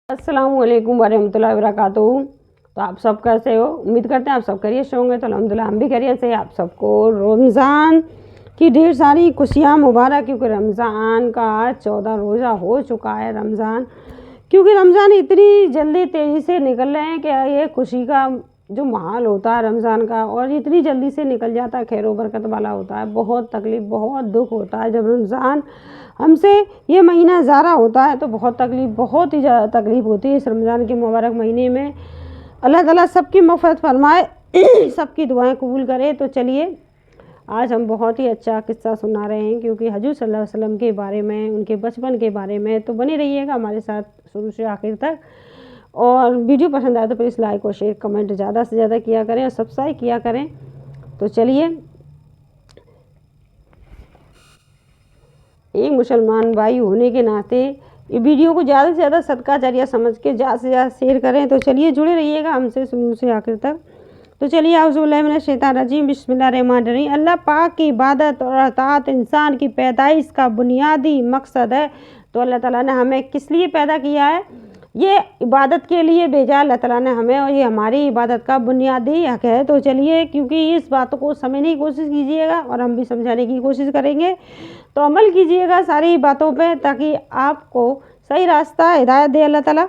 अस्सलाम वालेकुम वरहमतुल्लाहि वबरकातुहू। तो आप सब कैसे हो? उम्मीद करते हैं आप सब खैरियत से होंगे। तो अल्हम्दुलिल्लाह हम भी खैरियत से। आप सबको रमज़ान की ढेर सारी खुशियाँ मुबारक, क्योंकि रमज़ान का 14 रोज़ा हो चुका है। क्योंकि रमज़ान इतनी जल्दी तेज़ी से निकल रहे हैं कि ये खुशी का जो माहौल होता है रमज़ान का, और इतनी जल्दी से निकल जाता है, खैर बरकत वाला होता है। बहुत तकलीफ़, बहुत दुख होता है जब रमज़ान हमसे ये महीना ज़ारा होता है, तो बहुत तकलीफ़, बहुत ही ज़्यादा तकलीफ़ होती है इस रमज़ान के मुबारक महीने में। अल्लाह ताला सबकी मग़फ़िरत फरमाए, सबकी दुआएं कबूल करे। तो चलिए आज हम बहुत ही अच्छा किस्सा सुना रहे हैं, क्योंकि हजूर सल्लल्लाहु अलैहि वसल्लम के बारे में, उनके बचपन के बारे में। तो बने रहिएगा हमारे साथ शुरू से आखिर तक। और वीडियो पसंद आए तो प्लीज़ लाइक और शेयर कमेंट ज़्यादा से ज़्यादा किया करें और सब्सक्राइब किया करें। तो चलिए, एक मुसलमान भाई होने के नाते ये वीडियो को ज़्यादा से ज़्यादा सदका जारिया समझ के ज़्यादा से ज़्यादा शेयर करें। तो चलिए जुड़े रहिएगा हमसे शुरू से आखिर तक। तो चलिए, औज़ुबिल्लाहि मिनश शैतानिर रजीम, बिस्मिल्लाहिर्रहमानिर्रहीम। अल्लाह पाक की इबादत और अताअत इंसान की पैदाइश का बुनियादी मकसद है। तो अल्लाह ताला ने हमें किस लिए पैदा किया है? ये इबादत के लिए भेजा अल्लाह ताला ने हमें, और ये हमारी इबादत का बुनियादी हक़ है। तो चलिए, क्योंकि इस बातों को समझने की कोशिश कीजिएगा और हम भी समझाने की कोशिश करेंगे। तो अमल कीजिएगा सारी बातों पे, ताकि आपको सही रास्ता हिदायत दे अल्लाह ताला।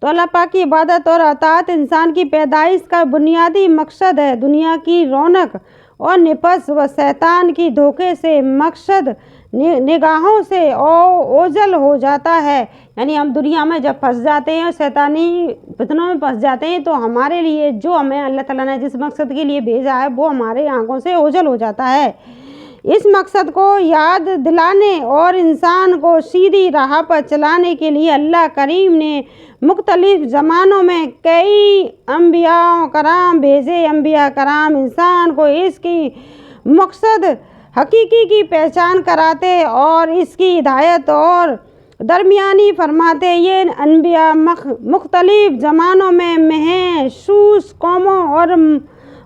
तो अल्लाह पाक की इबादत और अताअत इंसान की पैदाइश का बुनियादी मकसद है। दुनिया की रौनक और निपस व शैतान की धोखे से मकसद निगाहों से ओझल हो जाता है। यानी हम दुनिया में जब फंस जाते हैं और शैतानी फितनों में फंस जाते हैं, तो हमारे लिए जो हमें अल्लाह ताला ने जिस मकसद के लिए भेजा है, वो हमारे आँखों से ओझल हो जाता है। इस मकसद को याद दिलाने और इंसान को सीधी राह पर चलाने के लिए अल्लाह करीम ने मुख्तलिफ ज़मानों में कई अम्बिया कराम भेजे। अम्बिया कराम इंसान को इसकी मकसद हकीकी की पहचान कराते और इसकी हिदायत और दरमियानी फरमाते। ये अम्बिया मुख्तलिफ ज़मानों में महसूस कौमों और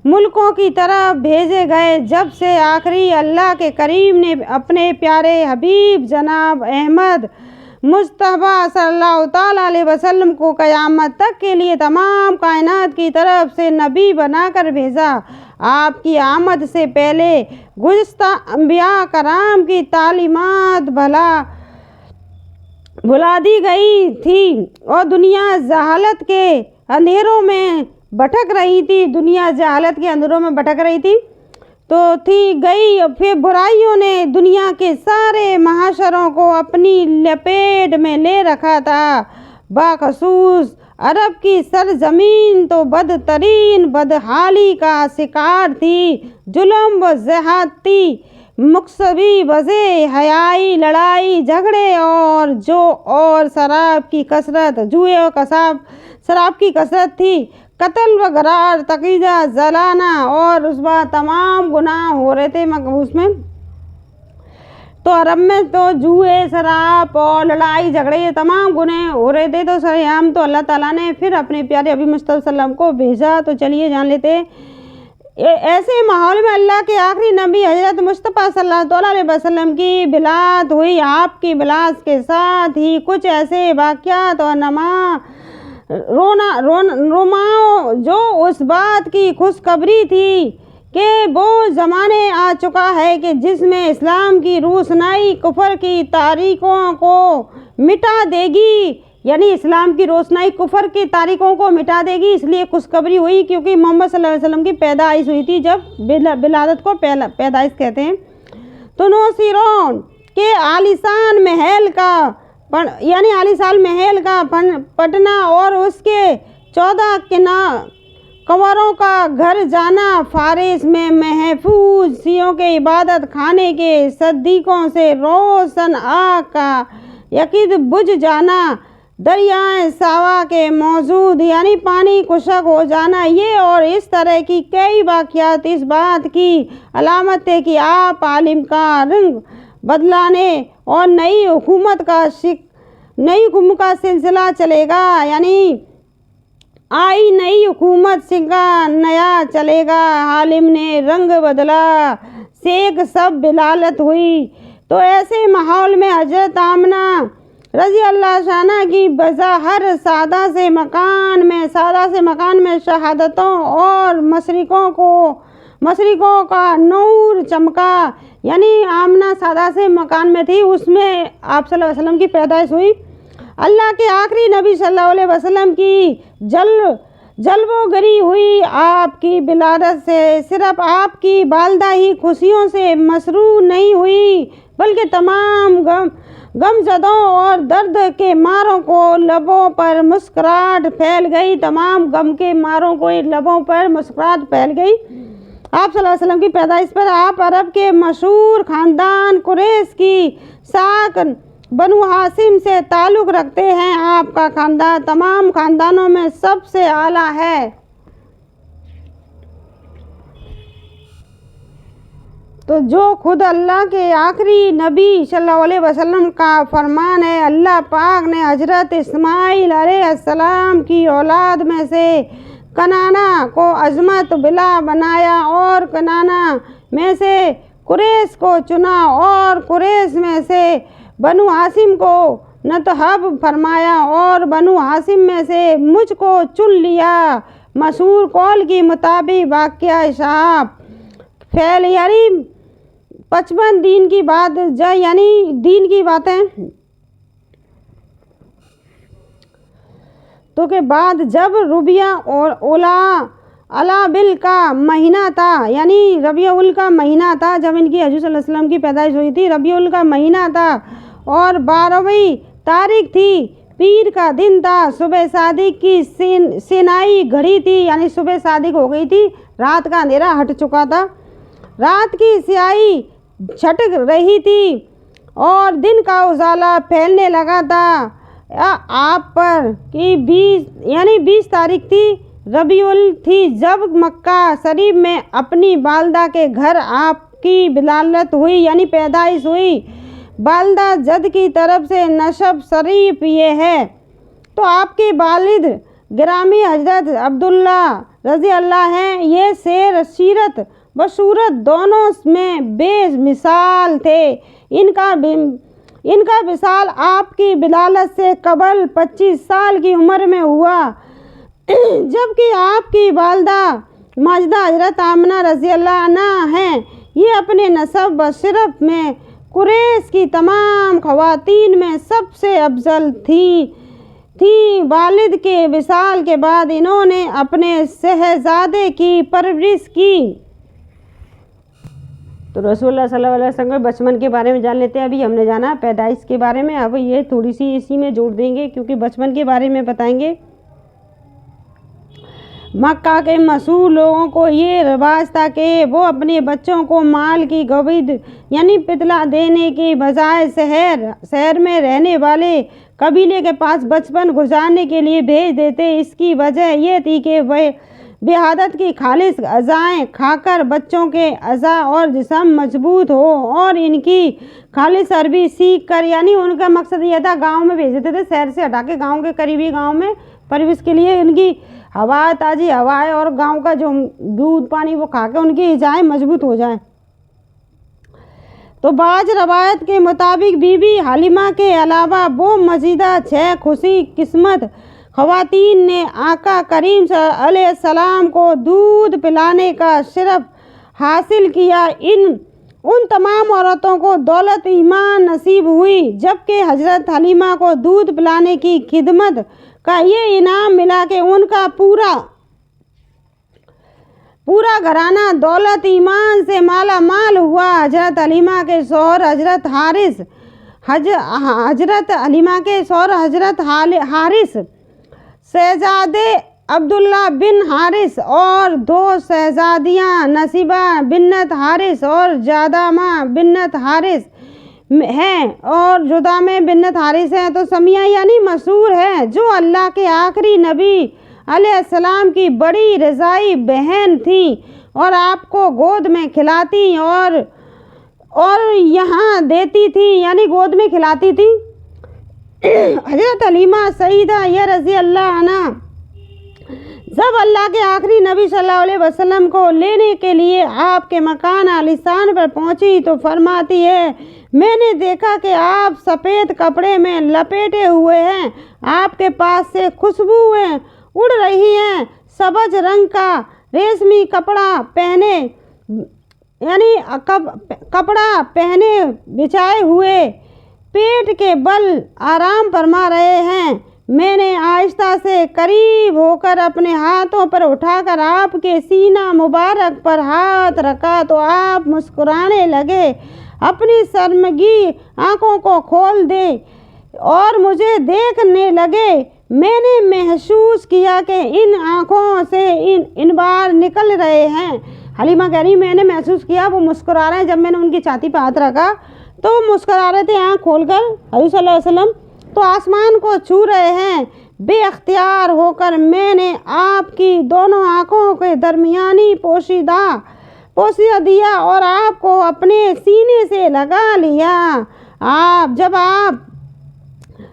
मुल्कों की तरफ भेजे गए, जब से आखिरी अल्लाह के करीम ने अपने प्यारे हबीब जनाब अहमद मुस्तफ़ा सल्लल्लाहु ताला अलैहि वसल्लम को क़यामत तक के लिए तमाम कायनात की तरफ से नबी बनाकर भेजा। आपकी आमद से पहले गुज़िश्ता अम्बिया कराम की तालीमात भुला दी गई थी और दुनिया जहालत के अंधेरों में भटक रही थी। दुनिया जहालत के अंधेरों में भटक रही थी तो थी गई। फिर बुराइयों ने दुनिया के सारे महाशरों को अपनी लपेट में ले रखा था। बाखसूस अरब की सरजमीन तो बदतरीन बदहाली का शिकार थी। जुल्म व ज़्यादती, मुकसबी वज़े हयाई, लड़ाई झगड़े और शराब की कसरत, जुए और शराब की कसरत थी। कत्ल व गरार, तकीजा, जलाना और उस बार तमाम गुनाह हो रहे थे उसमें। तो अरब में तो जुए, शराब और लड़ाई झगड़े, ये तमाम गुनाह हो रहे थे। तो सरेआम तो अल्लाह ताला ने फिर अपने प्यारे हबीब मुस्तफ़ा सल्लम को भेजा। तो चलिए जान लेते ऐसे माहौल में अल्लाह के आखिरी नबी हज़रत मुस्तफ़ा सल्लल्लाहु अलैहि वसल्लम की बिलात हुई। आपकी बिलात के साथ ही कुछ ऐसे वाक़यात और रोमाओ जो उस बात की खुशखबरी थी कि वो ज़माने आ चुका है कि जिसमें इस्लाम की रोशनाई कुफर की तारीकों को मिटा देगी। यानी इस्लाम की रोशनाई कुफर की तारीकों को मिटा देगी। इसलिए खुशखबरी हुई क्योंकि मोहम्मद सल्लल्लाहु अलैहि वसल्लम की पैदाइश हुई थी, जब विलादत को पैदाइश कहते हैं। तो नौसीरोन के आलीशान महल का पटना और उसके 14 कंवरों का घर जाना, फारिस में महफूज शियों के इबादत खाने के सदीकों से रोशन आग का यकीद बुझ जाना, दरियाए सावा के मौजूद यानी पानी खुशक हो जाना, ये और इस तरह की कई वाक़यात इस बात की अलामत थे कि आप आलिम का रंग बदलाने और नई हुकूमत का सिलसिला चलेगा। यानी आई नई हुकूमत सिंगा नया चलेगा। आलिम ने रंग बदला, शेख सब बिलालत हुई। तो ऐसे माहौल में हजरत आमना रज़ी अल्लाह शाना की बज़ाहर सादा से मकान में शहादतों और मशरिकों का नूर चमका। यानी आमना सादा से मकान में थी, उसमें आप सल्लल्लाहु अलैहि वसल्लम की पैदाइश हुई। अल्लाह के आखिरी नबी सल्लल्लाहु अलैहि वसल्लम की जलवोगरी हुई आपकी विलादत से। सिर्फ आपकी वालिदा ही खुशियों से मसरूर नहीं हुई, बल्कि तमाम गमज़दों और दर्द के मारों को लबों पर मुस्कुराहट फैल गई। तमाम गम के मारों को लबों पर मुस्कुराहट फैल गई। आप सल्लल्लाहु अलैहि वसल्लम की पैदाइश पर आप अरब के मशहूर ख़ानदान कुरैश की साक बनु हाशिम से ताल्लुक़ रखते हैं। आपका ख़ानदान तमाम ख़ानदानों में सबसे आला है। तो जो खुद अल्लाह के आखिरी नबी सल्लल्लाहु अलैहि वसल्लम का फरमान है, अल्लाह पाक ने हज़रत इस्माइल अलैहिस्सलाम की औलाद में से कनाना को अज़मत बिला बनाया और कनाना में से कुरैश को चुना और कुरैश में से बनु हाशिम को नतहब फरमाया और बनु हाशिम में से मुझ को चुन लिया। मशहूर कौल की मुताबिक वाक़या साहब फैल यानी 55 दिन की बात यानी दीन की बातें तो के बाद जब रबिया और अलाबिल का महीना था, यानी रबीउल का महीना था, जब इनकी हजूर सल्लल्लाहु अलैहि वसल्लम की पैदाइश हुई थी। रबीउल का महीना था और 12वीं तारीख थी, पीर का दिन था। सुबह सादिक की सेनाई घड़ी थी, यानी सुबह सादिक हो गई थी, रात का अंधेरा हट चुका था, रात की स्याही छटक रही थी और दिन का उजाला फैलने लगा था। आप पर कि 20 तारीख थी, रबीउल थी, जब मक्का शरीफ में अपनी वालिदा के घर आपकी विलादत हुई, यानी पैदाइश हुई। वालिदा जद की तरफ से नसब शरीफ ये है। तो आपके वालिद गिरामी हजरत अब्दुल्ला रज़ी अल्लाह हैं। ये शेर सीरत व सूरत दोनों में बेमिसाल थे। इनका विसाल आपकी विलादत से कबल 25 साल की उम्र में हुआ, जबकि आपकी वालिदा माजिदा हजरत आमना रज़ी अल्लाह अन्हा हैं। ये अपने नसब व शरफ में कुरैश की तमाम ख़वातीन में सबसे अफजल थी। वालिद के विसाल के बाद इन्होंने अपने शहजादे की परवरिश की। तो रसूलुल्लाह सल्लल्लाहु अलैहि वसल्लम के बचपन के बारे में जान लेते हैं। अभी हमने जाना पैदाइश के बारे में, अब ये थोड़ी सी इसी में जोड़ देंगे क्योंकि बचपन के बारे में बताएंगे। मक्का के मशहूर लोगों को ये रिवाज था कि वो अपने बच्चों को माल की गविद यानी पितला देने की बजाय शहर में रहने वाले कबीले के पास बचपन गुजारने के लिए भेज देते। इसकी वजह ये थी कि वह बेहादत की खालिश अज़ाएँ खाकर बच्चों के अज़ा और जिस्म मजबूत हो और इनकी खालिश अरबी सीख कर, यानी उनका मकसद ये था गाँव में भेज देते थे, शहर से हटा के गाँव के करीबी गाँव में परवरिश के लिए इनकी हवा ताज़ी हवाएं और गांव का जो दूध पानी वो खा के उनकी इजाएँ मजबूत हो जाएं। तो बाज रवायत के मुताबिक बीबी हालिमा के अलावा वो मजीदा 6 खुशी किस्मत ख़वातीन ने आका करीम अलैहिस्सलाम को दूध पिलाने का शरफ हासिल किया। उन तमाम औरतों को दौलत ईमान नसीब हुई, जबकि हज़रत हलीमा को दूध पिलाने की खिदमत का ये इनाम मिला कि उनका पूरा घराना दौलत ईमान से माला माल हुआ। हज़रत हलीमा के शौहर हज़रत हारिस शहजादे अब्दुल्ला बिन हारिस और 2 शहजादियाँ नसीबा बिन्नत हारिस और जादामा बिन्नत हारिस हैं और जुदामे बिन्नत हारिस हैं। तो समिया यानी मशहूर है, जो अल्लाह के आखिरी नबी अलैहिस्सलाम की बड़ी रज़ाई बहन थी और आपको गोद में खिलाती और यहाँ देती थी, यानी गोद में खिलाती थी। हज़रत हलीमा सईदा ये रज़ी अल्लाह अन्हा जब अल्लाह के आखिरी नबी सल्लल्लाहु अलैहि वसल्लम को लेने के लिए आपके मकान आलिशान पर पहुंची तो फरमाती है, मैंने देखा कि आप सफ़ेद कपड़े में लपेटे हुए हैं, आपके पास से खुशबुएं उड़ रही हैं। सबज रंग का रेशमी कपड़ा पहने यानी कपड़ा पहने बिछाए हुए पेट के बल आराम फरमा रहे हैं। मैंने आहिस्ता से करीब होकर अपने हाथों पर उठाकर आपके सीना मुबारक पर हाथ रखा तो आप मुस्कुराने लगे। अपनी शर्मगी आंखों को खोल दे और मुझे देखने लगे। मैंने महसूस किया कि इन आंखों से इनबार निकल रहे हैं। हलीमा कह रही मैंने महसूस किया वो मुस्कुरा रहे हैं। जब मैंने उनकी छाती पर हाथ रखा तो मुस्कुरा रहे थे आँख खोलकर हज़रत सल्लल्लाहु अलैहि वसल्लम, तो आसमान को छू रहे हैं। बेअख्तियार होकर मैंने आपकी दोनों आँखों के दरमियानी पोशीदा दिया और आपको अपने सीने से लगा लिया। जब आप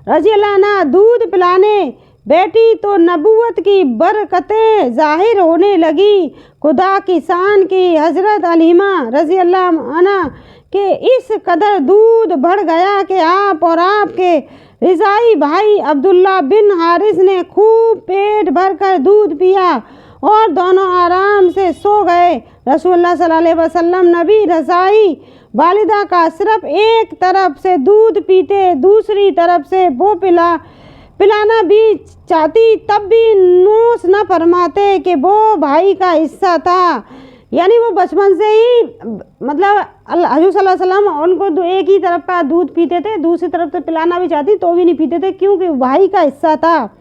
रज़ी अल्लाह अन्हा दूध पिलाने बैठी तो नबूवत की बरकतें ज़ाहिर होने लगी। खुदा की शान की हज़रत हलीमा रज़ी अल्लाह अन्हा के इस कदर दूध बढ़ गया कि आप और आपके रिज़ाई भाई अब्दुल्ला बिन हारिस ने खूब पेट भरकर दूध पिया और दोनों आराम से सो गए। रसूलुल्लाह सल्लल्लाहु अलैहि वसल्लम नबी रज़ाई वालिदा का सिर्फ एक तरफ से दूध पीते, दूसरी तरफ से वो पिलाना भी चाहती तब भी नोश न फरमाते कि वो भाई का हिस्सा था। यानी वो बचपन से ही मतलब हज़रत सल्लल्लाहु अलैहि वसल्लम उनको एक ही तरफ का दूध पीते थे, दूसरी तरफ से पिलाना भी चाहती तो भी नहीं पीते थे, क्योंकि भाई का हिस्सा था।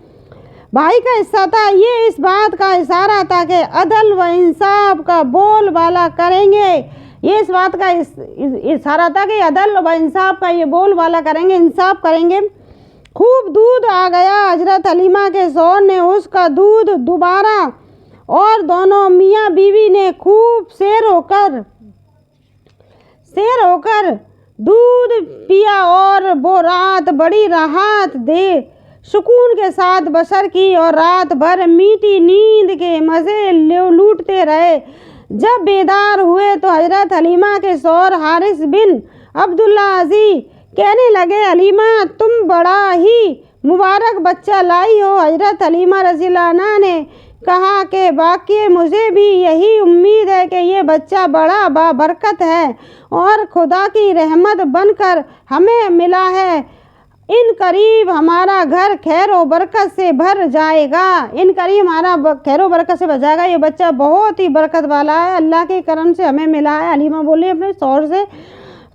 ये इस बात का इशारा था कि अदल व इंसाफ का बोलबाला करेंगे। ये इस बात का इशारा था कि अदल व इंसाफ का ये बोलबाला करेंगे, इंसाफ करेंगे। खूब दूध आ गया। हजरत हलीमा के शौहर ने उसका दूध दोबारा और दोनों मियाँ बीवी ने खूब शेर होकर दूध पिया और वो रात बड़ी राहत दे सुकून के साथ बसर की और रात भर मीठी नींद के मज़े लूटते रहे। जब बेदार हुए तो हजरत हलीमा के शौहर हारिस बिन अब्दुल्ला अज़ी कहने लगे, हलीमा तुम बड़ा ही मुबारक बच्चा लाई हो। हजरत हलीमा रज़ी अल्लाह अन्हा ने कहा कि वाकई मुझे भी यही उम्मीद है कि ये बच्चा बड़ा बाबरकत है और खुदा की रहमत बनकर हमें मिला है। इन करीब हमारा घर खैर व बरकत से भर जाएगा। ये बच्चा बहुत ही बरकत वाला है, अल्लाह के करम से हमें मिला है। हलीमा बोले अपने शौहर से।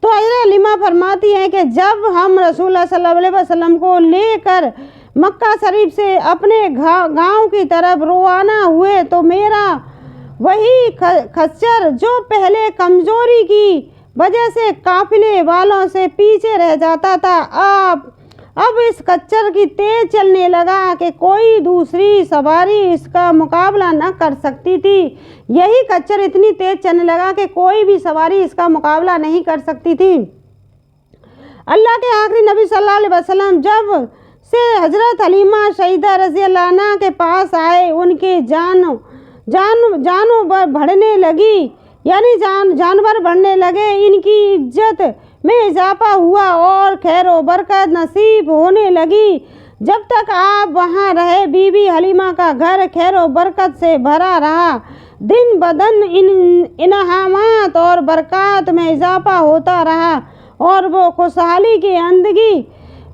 तो हज़रत हलीमा फरमाती हैं कि जब हम रसूलुल्लाह सल्लल्लाहु अलैहि वसल्लम को लेकर मक्का शरीफ से अपने गांव की तरफ रवाना हुए तो मेरा वही खच्चर जो पहले कमज़ोरी की वजह से काफिले वालों से पीछे रह जाता था, अब इस खच्चर की तेज चलने लगा कि कोई दूसरी सवारी इसका मुकाबला न कर सकती थी। यही खच्चर इतनी तेज चलने लगा कि कोई भी सवारी इसका मुकाबला नहीं कर सकती थी। अल्लाह के आखिरी नबी सल्लल्लाहु अलैहि वसल्लम जब से हजरत हलीमा शहीदा रज़ी अल्लाह अन्हा के पास आए, उनके जानों बढ़ने लगी, यानी जानवर बढ़ने लगे। इनकी इज्जत में इजाफा हुआ और खैर व बरकत नसीब होने लगी। जब तक आप वहाँ रहे बीबी हलीमा का घर खैर व बरकत से भरा रहा। दिन बदन इनामात और बरकत में इजाफा होता रहा और वो खुशहाली की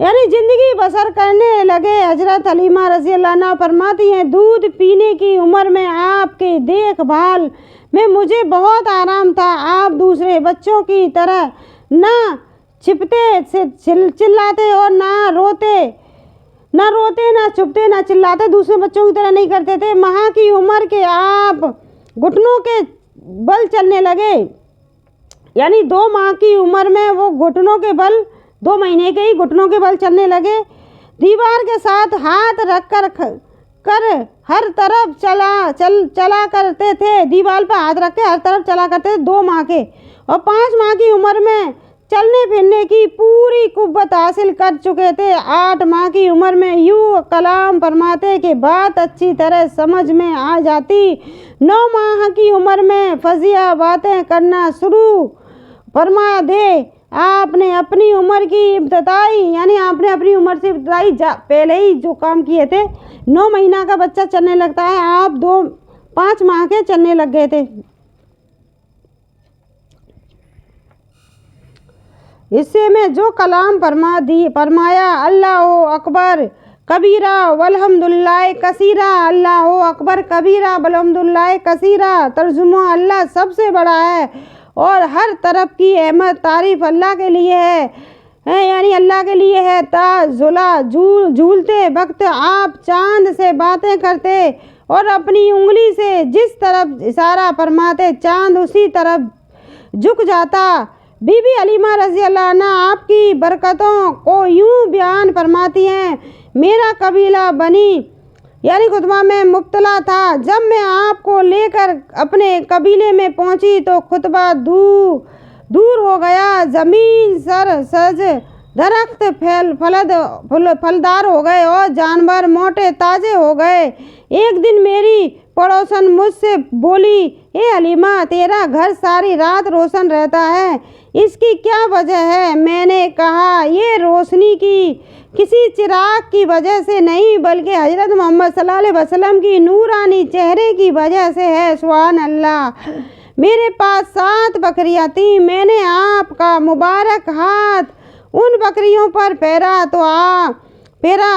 ज़िंदगी बसर करने लगे। हजरत हलीमा रज़ी अल्लाह अन्हा फरमाती हैं, दूध पीने की उम्र में आपके देखभाल में मुझे बहुत आराम था। आप दूसरे बच्चों की तरह ना चिल्लाते और ना रोते, ना चुपते, ना चिल्लाते, दूसरे बच्चों की तरह नहीं करते थे। माह की उम्र के आप घुटनों के बल चलने लगे, यानी 2 माह की उम्र में वो घुटनों के बल 2 महीने के ही घुटनों के बल चलने लगे। दीवार के साथ हाथ रख कर हर तरफ चला करते थे। दीवार पर हाथ रख के हर तरफ चला करते थे 2 माह के। और 5 माह की उम्र में चलने फिरने की पूरी कुव्वत हासिल कर चुके थे। 8 माह की उम्र में यूँ कलाम फरमाते कि बात अच्छी तरह समझ में आ जाती। 9 माह की उम्र में फजिया बातें करना शुरू फरमा दे। आपने अपनी उम्र की इब्तदाई यानी आपने अपनी उम्र से इब्तदाई पहले ही जो काम किए थे। 9 महीना का बच्चा चलने लगता है, आप 5 माह के चलने लग गए थे। इससे में जो कलाम फरमाया अल्लाह अकबर कबीरा वल्हम्दुलिल्लाह कसीरा, अल्लाह अकबर कबीरा वल्हम्दुलिल्लाह कसीरा, तर्जुमा अल्लाह सबसे बड़ा है और हर तरफ की अहमद तारीफ अल्लाह के लिए है यानी अल्लाह के लिए है। झूलते वक्त आप चांद से बातें करते और अपनी उंगली से जिस तरफ इशारा फरमाते चांद उसी तरफ झुक जाता। बीबी हलीमा रज़ी अल्लाह अन्हा आपकी बरकतों को यूं बयान फरमाती हैं, मेरा कबीला बनी यानी खुतबा में मुब्तला था। जब मैं आपको लेकर अपने कबीले में पहुंची तो खुतबा दूर हो गया। ज़मीन सरसज, दरख्त फलदार हो गए और जानवर मोटे ताज़े हो गए। एक दिन मेरी पड़ोसन मुझसे बोली, ए हलीमा तेरा घर सारी रात रोशन रहता है, इसकी क्या वजह है? मैंने कहा ये रोशनी की किसी चिराग की वजह से नहीं बल्कि हज़रत मोहम्मद सल्लल्लाहु अलैहि वसल्लम की नूरानी चेहरे की वजह से है। सुभान अल्लाह। मेरे पास 7 बकरियां थीं। मैंने आपका मुबारक हाथ उन बकरियों पर फेरा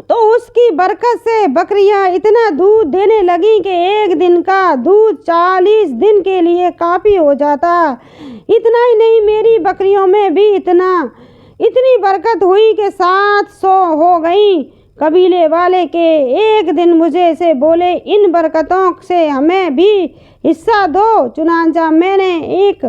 तो उसकी बरकत से बकरियां इतना दूध देने लगी कि एक दिन का दूध 40 दिन के लिए काफ़ी हो जाता। इतना ही नहीं, मेरी बकरियों में भी इतनी बरकत हुई कि 700 हो गई। कबीले वाले के एक दिन मुझे से बोले, इन बरकतों से हमें भी हिस्सा दो। चुनांचा मैंने एक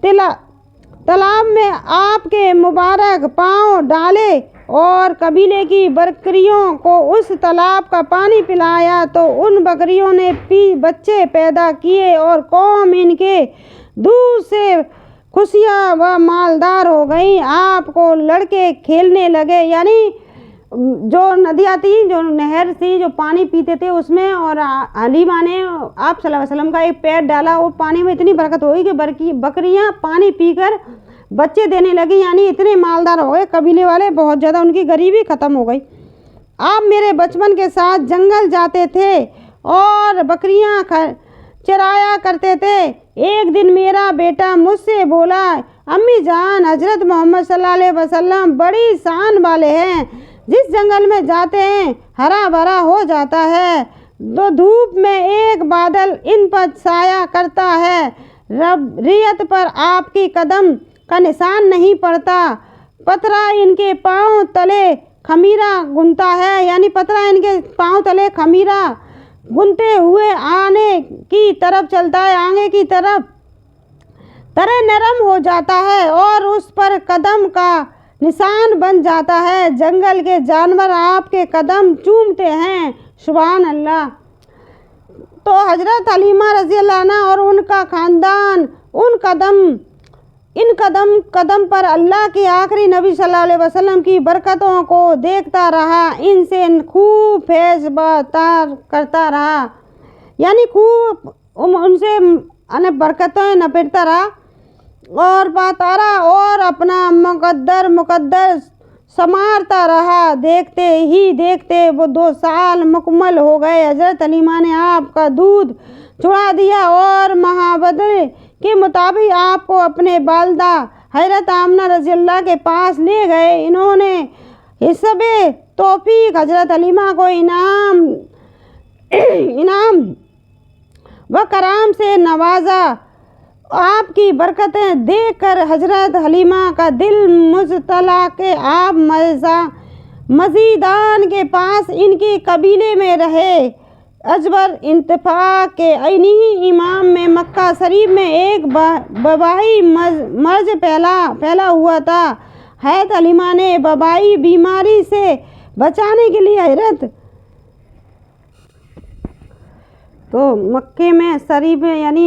तालाब में आपके मुबारक पाँव डाले और कबीले की बकरियों को उस तालाब का पानी पिलाया तो उन बकरियों ने बच्चे पैदा किए और कौम इनके दूध से खुशियाँ व मालदार हो गई। आपको लड़के खेलने लगे यानी जो नदियाँ थी, जो नहर थी, जो पानी पीते थे उसमें, और हलीमा ने आप सल्लल्लाहु अलैहि वसल्लम का एक पैर डाला, वो पानी में इतनी बरकत हुई कि बकरियाँ पानी पीकर बच्चे देने लगी यानी इतने मालदार हो गए कबीले वाले, बहुत ज़्यादा उनकी गरीबी ख़त्म हो गई। आप मेरे बचपन के साथ जंगल जाते थे और बकरियां चराया करते थे। एक दिन मेरा बेटा मुझसे बोला, अम्मी जान हज़रत मोहम्मद सल्लल्लाहु अलैहि वसल्लम बड़ी शान वाले हैं, जिस जंगल में जाते हैं हरा भरा हो जाता है, तो धूप में एक बादल इन पर साया करता है, रियत पर आपकी कदम का निशान नहीं पड़ता, पतरा इनके पाँव तले खमीरा गुनता है यानी पतरा इनके पाँव तले खमीरा गुनते हुए आने की तरफ चलता है, आगे की तरफ तरह नरम हो जाता है और उस पर कदम का निशान बन जाता है। जंगल के जानवर आपके कदम चूमते हैं। सुभान अल्लाह। तो हज़रत हलीमा रज़ी अल्लाह अन्हा और उनका ख़ानदान इन कदम पर अल्लाह के आखिरी नबी सल्लल्लाहु अलैहि वसल्लम की बरकतों को देखता रहा, इनसे खूब फैज़ बातार करता रहा यानी खूब उनसे बरकतें नपेटता रहा और पाता रहा और अपना मुकद्दर संवारता रहा। देखते ही देखते वो 2 साल मुकम्मल हो गए। हज़रत हलीमा ने आपका दूध छुड़ा दिया और महावदे के मुताबिक आपको अपने वालिदा हज़रत आमना रज़ी अल्लाह के पास ले गए। इन्होंने हिस्बे तौफीक हज़रत हलीमा को इनाम व कराम से नवाजा। आपकी बरकतें देखकर हज़रत हलीमा का दिल मुज़तला के आप मज़ीदान के पास इनके कबीले में रहे। अजबर इंतफाक के इन्हीं इमाम में मक्का शरीफ में एक वबाई मर्ज फैला हुआ था। हज़रत हलीमा ने वबाई बीमारी से बचाने के लिए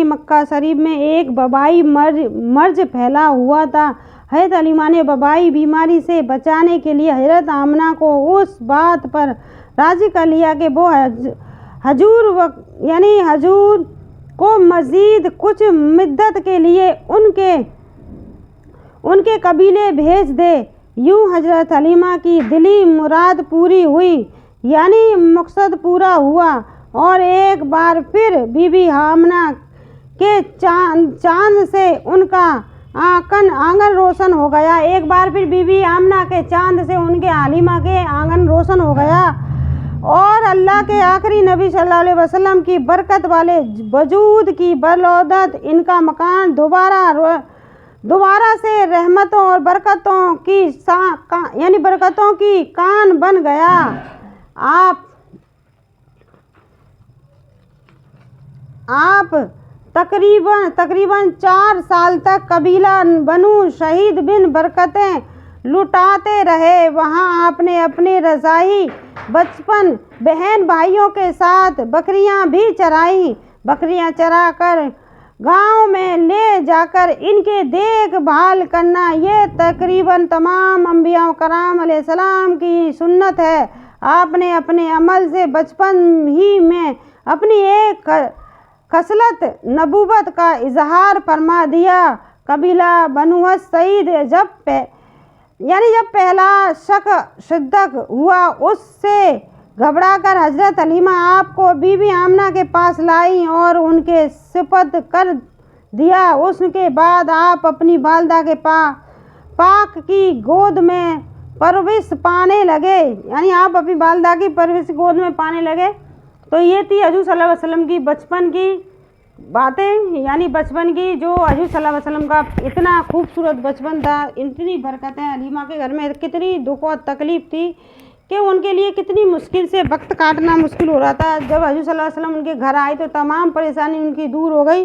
मक्का शरीफ में एक वबाई मर्ज फैला हुआ था। हज़रत हलीमा ने वबाई बीमारी से बचाने के लिए हज़रत आमना को उस बात पर राज़ी कर लिया कि वो हजूर को मज़ीद कुछ मुद्दत के लिए उनके कबीले भेज दे। यूँ हजरत हलीमा की दिली मुराद पूरी हुई, यानी मकसद पूरा हुआ, और एक बार फिर बीबी आमना के चांद से उनका आंगन रोशन हो गया। एक बार फिर बीबी आमना के चांद से उनके हलीमा के आंगन रोशन हो गया, और अल्लाह के आखिरी नबी सल्लल्लाहु अलैहि वसल्लम की बरकत वाले वजूद की बदौलत इनका मकान दोबारा से रहमतों और बरकतों की यानी बरकतों की कान बन गया। आप तकरीबन 4 साल तक कबीला बनु शहीद बिन बरकतें लुटाते रहे। वहाँ आपने अपने रज़ाई बचपन बहन भाइयों के साथ बकरियां भी चराई। बकरियां चरा कर गाँव में ले जाकर इनके देखभाल करना, ये तकरीबन तमाम अंबिया कराम अलैहिस्सलाम की सुन्नत है। आपने अपने अमल से बचपन ही में अपनी एक खसलत नबूवत का इजहार फरमा दिया। कबीला बनु सईद जब पहला शक शिद्दत हुआ, उससे घबराकर हजरत हलीमा आपको बीबी आमना के पास लाई और उनके सुपुर्द कर दिया। उसके बाद आप अपनी वालिदा के पाक की गोद में परवरिश पाने लगे, यानी आप अपनी वालिदा की परवरिश गोद में पाने लगे। तो ये थी हजूर सल्लल्लाहु अलैहि वसल्लम की बचपन की बातें, यानी बचपन की जो हजूर सल्लल्लाहु अलैहि वसल्लम का इतना खूबसूरत बचपन था, इतनी बरकतें। हलीमा के घर में कितनी दुख और तकलीफ़ थी कि उनके लिए कितनी मुश्किल से वक्त काटना मुश्किल हो रहा था। जब हजूर सल्लल्लाहु अलैहि वसल्लम उनके घर आए तो तमाम परेशानी उनकी दूर हो गई।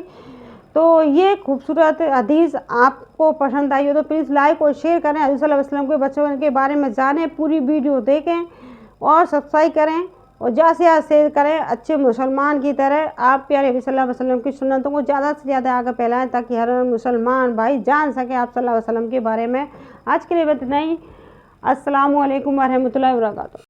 तो ये खूबसूरत हदीस आपको पसंद आई हो तो प्लीज़ लाइक और शेयर करें। हजूर सल्लल्लाहु अलैहि वसल्लम के बचपन के बारे में जानें, पूरी वीडियो देखें और सब्सक्राइब करें और ज़्यादा से ज़्यादा शेयर करें। अच्छे मुसलमान की तरह आप प्यारे नबी सल्लल्लाहु अलैहि वसल्लम की सुन्नतों को ज़्यादा से ज़्यादा आगे फैलाएं, ताकि हर मुसलमान भाई जान सके आप सल्लल्लाहु अलैहि वसल्लम के बारे में। आज के लिए बस इतना ही। अस्सलामु अलैकुम व रहमतुल्लाहि व बरकातुहू।